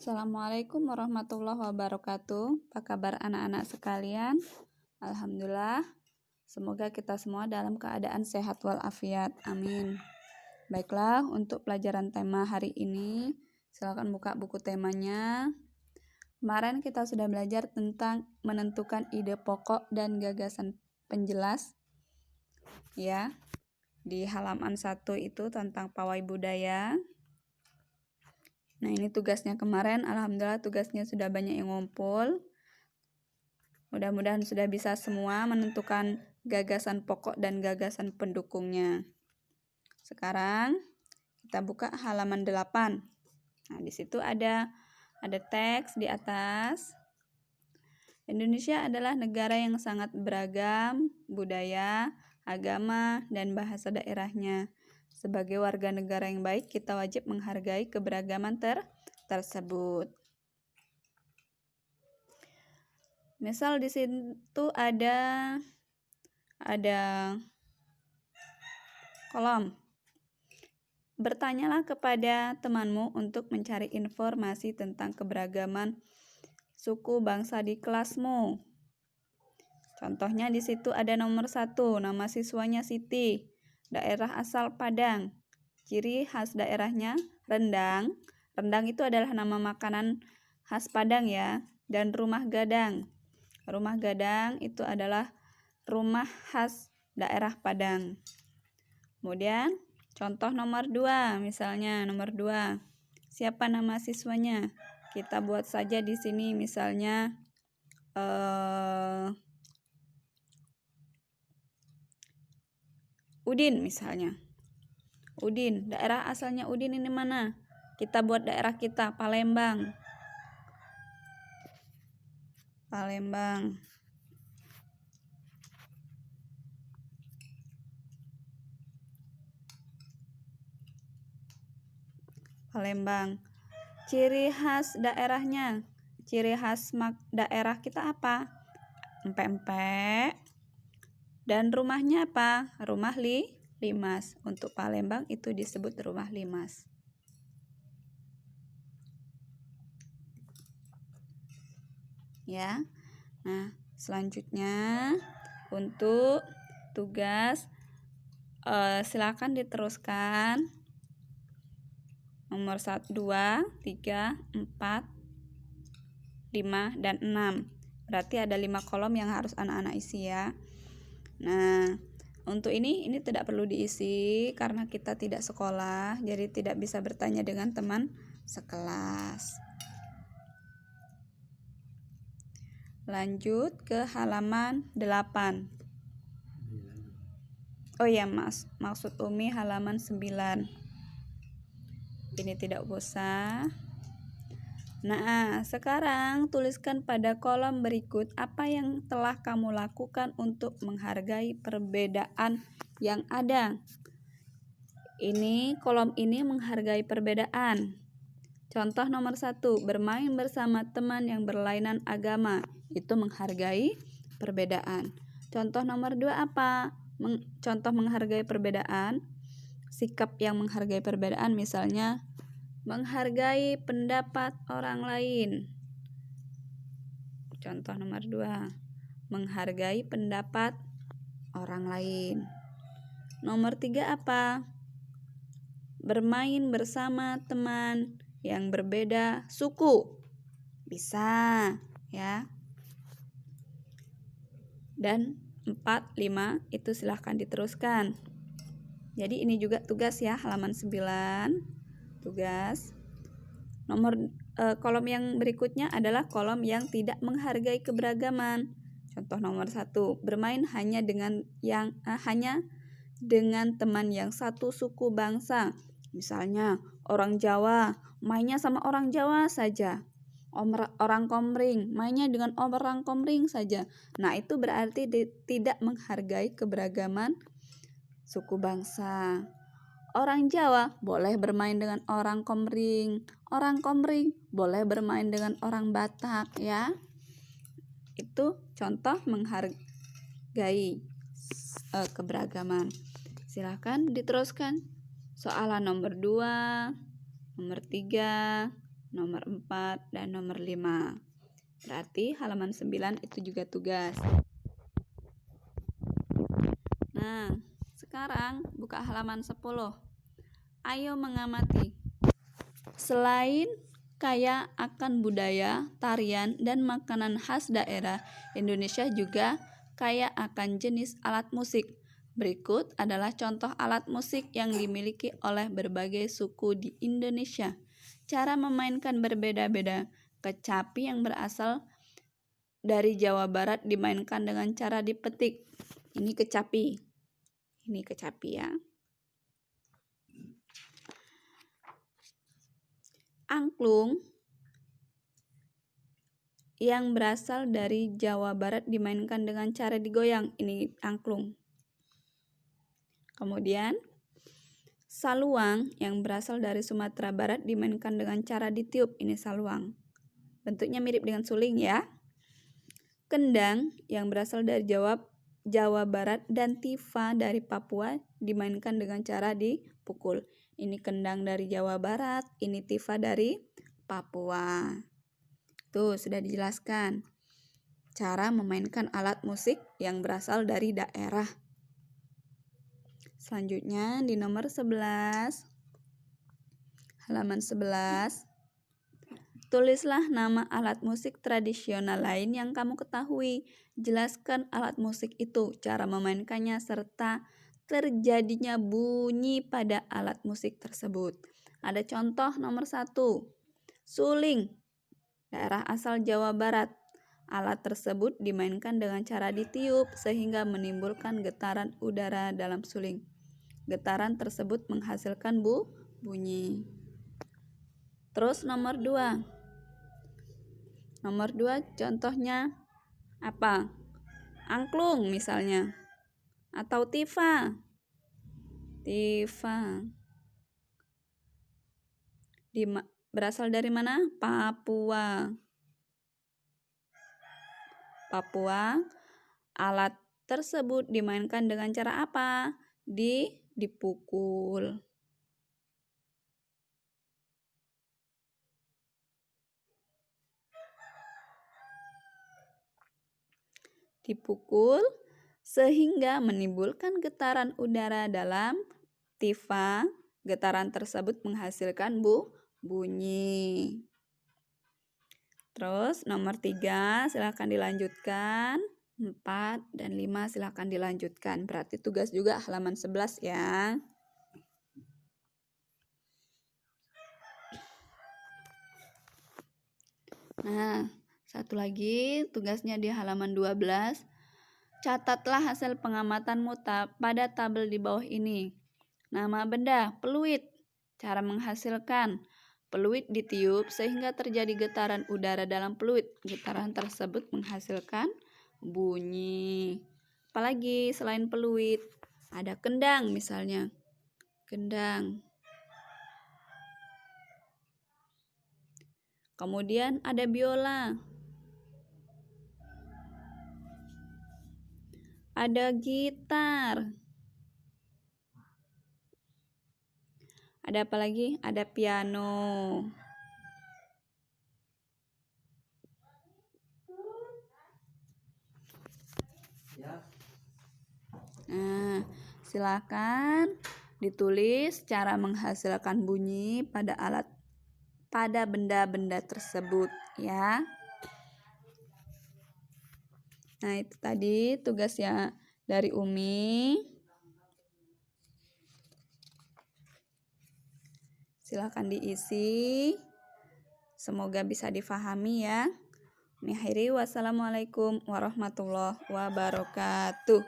Assalamualaikum warahmatullahi wabarakatuh. Apa kabar anak-anak sekalian? Alhamdulillah. Semoga kita semua dalam keadaan sehat walafiat. Amin. Baiklah, untuk pelajaran tema hari ini, silakan buka buku temanya. Kemarin kita sudah belajar tentang menentukan ide pokok dan gagasan penjelas. Ya. Di halaman 1 itu tentang pawai budaya. Nah, ini tugasnya kemarin. Alhamdulillah tugasnya sudah banyak yang ngumpul. Mudah-mudahan sudah bisa semua menentukan gagasan pokok dan gagasan pendukungnya. Sekarang kita buka halaman 8. Nah, di situ ada teks di atas. Indonesia adalah negara yang sangat beragam budaya, agama, dan bahasa daerahnya. Sebagai warga negara yang baik, kita wajib menghargai keberagaman tersebut. Misal di situ ada kolom. Bertanyalah kepada temanmu untuk mencari informasi tentang keberagaman suku bangsa di kelasmu. Contohnya di situ ada nomor 1, nama siswanya Siti, daerah asal Padang. Ciri khas daerahnya rendang. Rendang itu adalah nama makanan khas Padang ya. Dan rumah gadang. Rumah gadang itu adalah rumah khas daerah Padang. Kemudian contoh nomor 2, misalnya nomor 2. Siapa nama siswanya? Kita buat saja di sini misalnya Udin misalnya. Udin, daerah asalnya Udin ini mana? Kita buat daerah kita, Palembang. Palembang. Palembang. Ciri khas daerahnya. Ciri khas daerah kita apa? Empek-empek. Dan rumahnya apa? Rumah limas. Untuk Palembang itu disebut rumah limas. Ya. Nah, selanjutnya untuk tugas silakan diteruskan. Nomor 1, 2, 3, 4, 5, dan 6. Berarti ada 5 kolom yang harus anak-anak isi ya. Nah, untuk ini tidak perlu diisi karena kita tidak sekolah, jadi tidak bisa bertanya dengan teman sekelas. Lanjut ke halaman 8. Oh ya, maksud Umi halaman 9. Ini tidak usah. Nah, sekarang tuliskan pada kolom berikut apa yang telah kamu lakukan untuk menghargai perbedaan yang ada. Ini kolom ini menghargai perbedaan. Contoh nomor 1, bermain bersama teman yang berlainan agama. Itu menghargai perbedaan. Contoh nomor 2 apa? Contoh menghargai perbedaan. Sikap yang menghargai perbedaan misalnya menghargai pendapat orang lain. Contoh nomor 2, menghargai pendapat orang lain. Nomor 3 apa? Bermain bersama teman yang berbeda suku. Bisa, ya. Dan 4, 5 itu silahkan diteruskan. Jadi ini juga tugas ya, halaman 9. Tugas. Kolom yang berikutnya adalah kolom yang tidak menghargai keberagaman. Contoh nomor 1, bermain hanya dengan teman yang satu suku bangsa. Misalnya orang Jawa, mainnya sama orang Jawa saja. Orang Komering, mainnya dengan orang Komering saja. Nah, itu berarti tidak menghargai keberagaman suku bangsa. Orang Jawa boleh bermain dengan orang Komering. Orang Komering boleh bermain dengan orang Batak ya. Itu contoh menghargai keberagaman. Silakan diteruskan. Soalan nomor 2, nomor 3, nomor 4, dan nomor 5. Berarti halaman 9 itu juga tugas. Nah, sekarang buka halaman 10. Ayo mengamati. Selain kaya akan budaya, tarian, dan makanan khas daerah, Indonesia juga kaya akan jenis alat musik. Berikut adalah contoh alat musik yang dimiliki oleh berbagai suku di Indonesia. Cara memainkan berbeda-beda. Kecapi yang berasal dari Jawa Barat dimainkan dengan cara dipetik. Ini kecapi. Ini kecapi ya. Angklung yang berasal dari Jawa Barat dimainkan dengan cara digoyang. Ini angklung. Kemudian saluang yang berasal dari Sumatera Barat dimainkan dengan cara ditiup. Ini saluang. Bentuknya mirip dengan suling ya. Kendang yang berasal dari Jawa Barat dan tifa dari Papua dimainkan dengan cara dipukul. Ini kendang dari Jawa Barat, ini tifa dari Papua. Tuh, sudah dijelaskan cara memainkan alat musik yang berasal dari daerah. Selanjutnya di nomor 11, halaman 11, tulislah nama alat musik tradisional lain yang kamu ketahui. Jelaskan alat musik itu, cara memainkannya, serta terjadinya bunyi pada alat musik tersebut. Ada contoh nomor 1, suling, daerah asal Jawa Barat. Alat tersebut dimainkan dengan cara ditiup sehingga menimbulkan getaran udara dalam suling. Getaran tersebut menghasilkan bunyi. Terus nomor 2. Nomor 2 contohnya apa? Angklung misalnya. Atau tifa. Tifa. Berasal dari mana? Papua. Papua. Alat tersebut dimainkan dengan cara apa? Dipukul. Dipukul sehingga menimbulkan getaran udara dalam tifa. Getaran tersebut menghasilkan bunyi. Terus nomor 3 silakan dilanjutkan. 4 dan 5 silakan dilanjutkan. Berarti tugas juga halaman 11 ya. Nah, satu lagi tugasnya di halaman 12. Catatlah hasil pengamatanmu pada tabel di bawah ini. Nama benda, peluit. Cara menghasilkan. Peluit ditiup sehingga terjadi getaran udara dalam peluit. Getaran tersebut menghasilkan bunyi. Apalagi selain peluit, ada kendang misalnya. Kendang. Kemudian ada biola. Ada gitar. Ada apa lagi? Ada piano. Nah, silakan ditulis cara menghasilkan bunyi pada benda-benda tersebut ya. Nah, itu tadi tugasnya dari Umi. Silakan diisi. Semoga bisa difahami ya. Wassalamualaikum warahmatullahi wabarakatuh.